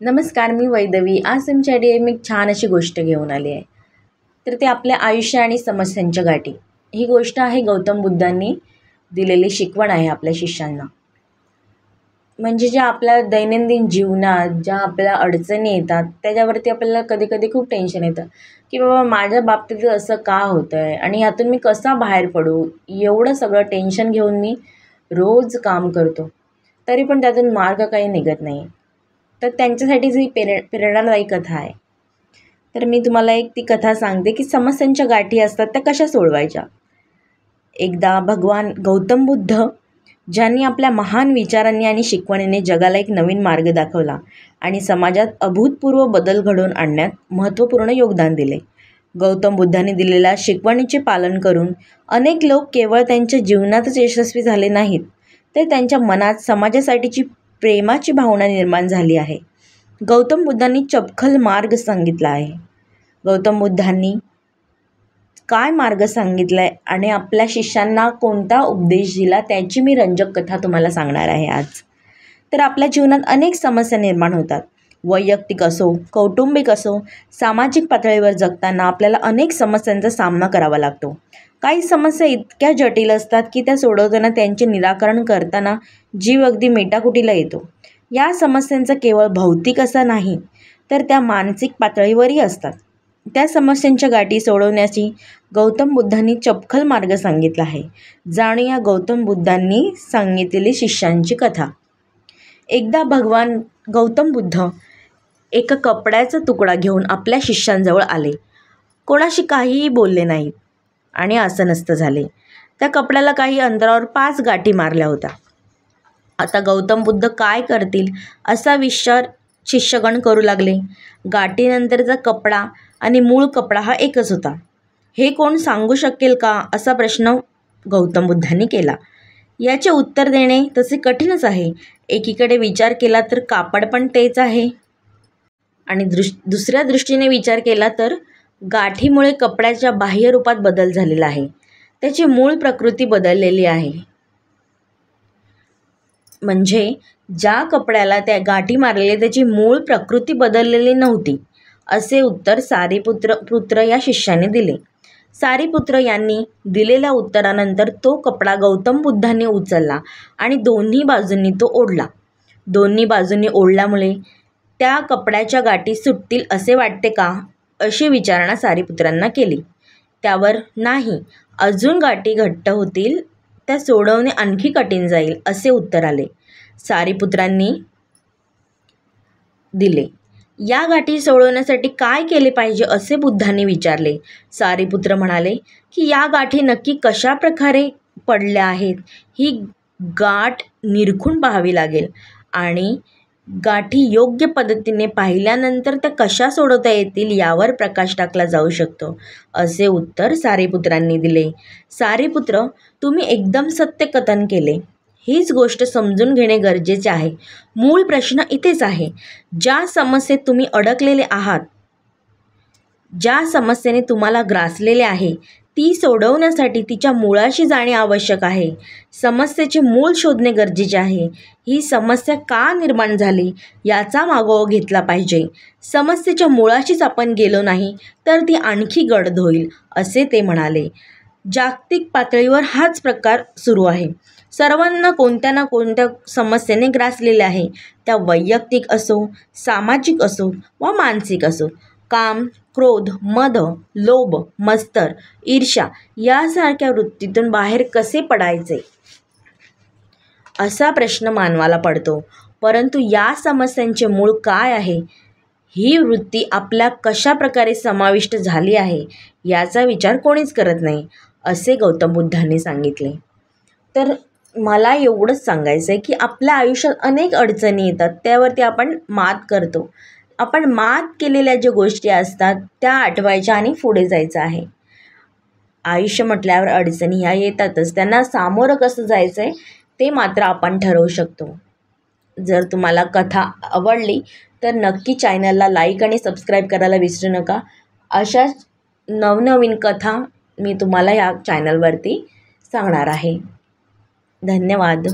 नमस्कार, मी वैदवी. आज तुमच्यासाठी मी छान अशी गोष्ट घेऊन आली आहे. तर ते आपल्या आयुष्य आणि समस्यांच्या गाठी. ही गोष्ट आहे गौतम बुद्धांनी दिलेली शिकवण आहे आपल्या शिष्यांना. म्हणजे ज्या आपल्या दैनंदिन जीवनात ज्या आपल्या अडचणी येतात त्याच्यावरती आपल्याला कधी कधी खूप टेन्शन येतं की बाबा माझ्या बाबतीत असं का होतं आहे आणि ह्यातून मी कसा बाहेर पडू. एवढं सगळं टेन्शन घेऊन मी रोज काम करतो, तरी पण त्यातून मार्ग काही निघत नाही. तर त्यांच्यासाठीच ही प्रेरणादायी कथा आहे. तर मी तुम्हाला एक ती कथा सांगते की समस्यांच्या गाठी असतात त्या कशा सोडवायच्या. एकदा भगवान गौतम बुद्ध, ज्यांनी आपल्या महान विचारांनी आणि शिकवणीने जगाला एक नवीन मार्ग दाखवला आणि समाजात अभूतपूर्व बदल घडवून आणण्यात महत्त्वपूर्ण योगदान दिले. गौतम बुद्धांनी दिलेल्या शिकवणीचे पालन करून अनेक लोक केवळ त्यांच्या जीवनातच यशस्वी झाले नाहीत, तर त्यांच्या मनात समाजासाठीची प्रेमाची भावना निर्माण झाली आहे. गौतम बुद्धांनी चपखल मार्ग सांगितला आहे. गौतम बुद्धांनी काय मार्ग सांगितला आहे आणि आपल्या शिष्यांना कोणता उपदेश दिला त्याची मी रंजक कथा तुम्हाला सांगणार आहे आज. तर आपल्या जीवनात अनेक समस्या निर्माण होतात. वैयक्तिक असो, कौटुंबिक असो, सामाजिक पातळीवर जगताना आपल्याला अनेक समस्यांचा सामना करावा लागतो. काही समस्या इतक्या जटिल असतात की त्या सोडवताना, त्यांचे निराकरण करताना जीव अगदी मेटाकुटीला येतो. या समस्यांचा केवळ भौतिक असा नाही, तर त्या मानसिक पातळीवरही असतात. त्या समस्यांच्या गाठी सोडवण्याची गौतम बुद्धांनी चपखल मार्ग सांगितला आहे. जाणूया गौतम बुद्धांनी सांगितलेली शिष्यांची कथा. एकदा भगवान गौतम बुद्ध एका कपड्याचा तुकडा घेऊन आपल्या शिष्यांजवळ आले. कोणाशी काहीही बोलले नाहीत आणि आसनस्थ झाले. त्या कपड्याला काही अंतरावर 5 गाठी मारल्या होत्या. आता गौतम बुद्ध काय करतील असा विचार शिष्यगण करू लागले. गाठीनंतरचा कपडा आणि मूळ कपडा हा एकच होता. हे कोण सांगू शकेल का, असा प्रश्न गौतम बुद्धांनी केला. याचे उत्तर देणे तसे कठीणच आहे. एकीकडे विचार केला तर कापड पण तेच आहे आणि दुसऱ्या दृष्टीने विचार केला तर गाठीमुळे कपड्याच्या बाह्य रूपात बदल झालेला आहे. त्याची मूळ प्रकृती बदललेली आहे. म्हणजे ज्या कपड्याला त्या गाठी मारलेल्या त्याची मूळ प्रकृती बदललेली नव्हती, असे उत्तर सारिपुत्र या शिष्याने दिले. सारिपुत्र यांनी दिलेल्या उत्तरानंतर तो कपडा गौतम बुद्धांनी उचलला आणि दोन्ही बाजूंनी तो ओढला. दोन्ही बाजूंनी ओढल्यामुळे त्या कपड्याच्या गाठी सुटतील असे वाटते का, अशी विचारणा सारिपुत्रांना केली. त्यावर नाही, अजून गाठी घट्ट होतील, त्या सोडवणे आणखी कठीण जाईल, असे उत्तर आले. सारिपुत्रांनी दिले. या गाठी सोडवण्यासाठी काय केले पाहिजे असे बुद्धांनी विचारले. सारिपुत्र म्हणाले की या गाठी नक्की कशा प्रकारे पडल्या आहेत ही गाठ निरखून पाहावी लागेल आणि गाठी योग्य पद्धतीने पाहिल्यानंतर त्या कशा सोडवता येतील यावर प्रकाश टाकला जाऊ शकतो, असे उत्तर सारिपुत्रांनी दिले. सारिपुत्र, तुम्ही एकदम सत्य कथन केले. हीच गोष्ट समजून घेणे गरजेचे आहे. मूळ प्रश्न इथेच आहे. ज्या समस्येत तुम्ही अडकलेले आहात, ज्या समस्येने तुम्हाला ग्रासलेले आहे, ती सोडवण्यासाठी तिच्या मुळाशी जाणे आवश्यक आहे. समस्येचे मूळ शोधणे गरजेचे आहे. ही समस्या का निर्माण झाली याचा मागोवा घेतला पाहिजे. समस्येच्या मुळाशीच आपण गेलो नाही तर ती आणखी गडद होईल, असे ते म्हणाले. जागतिक पातळीवर हाच प्रकार सुरू आहे. सर्वांना कोणत्या ना कोणत्या समस्येने ग्रासलेले आहे. त्या वैयक्तिक असो, सामाजिक असो वा मानसिक असो. काम, क्रोध, मद, लोभ, मत्सर, ईर्ष्या यासारख्या वृत्तीतून बाहेर कसे पडायचे, असा प्रश्न मानवाला पडतो. परंतु या समस्यांचे मूळ काय आहे, ही वृत्ती आपल्या कशा प्रकारे समाविष्ट झाली आहे याचा विचार कोणीच करत नाही, असे गौतम बुद्धांनी सांगितले. तर मला एवढंच सांगायचं आहे की आपल्या आयुष्यात अनेक अडचणी येतात, त्यावरती आपण मात करतो. आपण मात केलेल्या ज्या गोष्टी असतात त्या आठवायच्या आणि पुढे जायचं आहे. आयुष्य म्हटल्यावर अडचणी ह्या येतातच, त्यांना सामोरं कसं जायचं आहे ते मात्र आपण ठरवू शकतो. जर तुम्हाला कथा आवडली तर नक्की चॅनलला लाईक आणि सबस्क्राईब करायला विसरू नका. अशाच नवनवीन कथा मी तुम्हाला या चॅनलवरती सांगणार आहे. धन्यवाद.